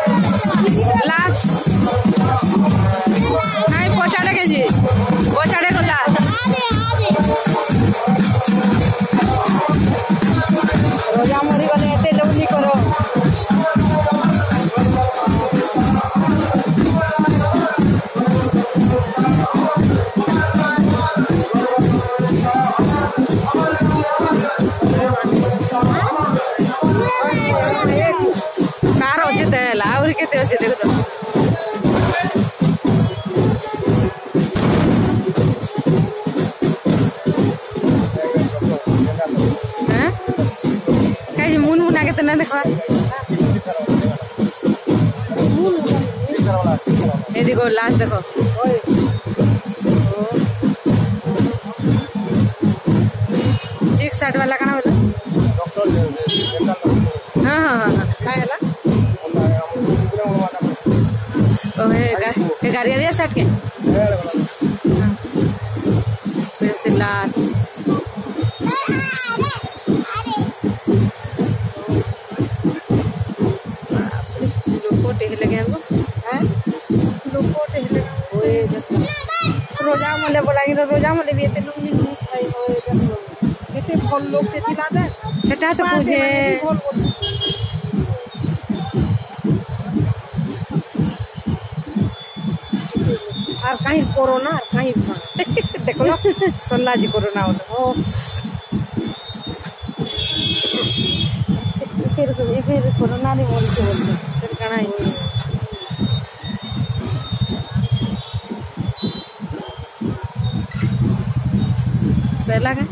last नहीं पचाड़े के जी पचाड़े को लास्ट रोजा मरी गले एते लवली करो कार होते लाउरी केते होते देखो तो हैं कहीं मुन मुना के तो ना देखो ये देखो लास्ट देखो चिक साट वाला कना बोला हाँ हाँ हाँ काय हला ओ हे गाड़ी आ साट के से लास्ट रोजा मले बोला रोजा मले भी एते लुंगी केते फल लोग से दिला दे सेटा तो पूजे और कहीं कोरोना कहीं देखो ना सोना जी कोरोना हो फिर कोरोना नहीं बोलते फिर कना ही सही लगा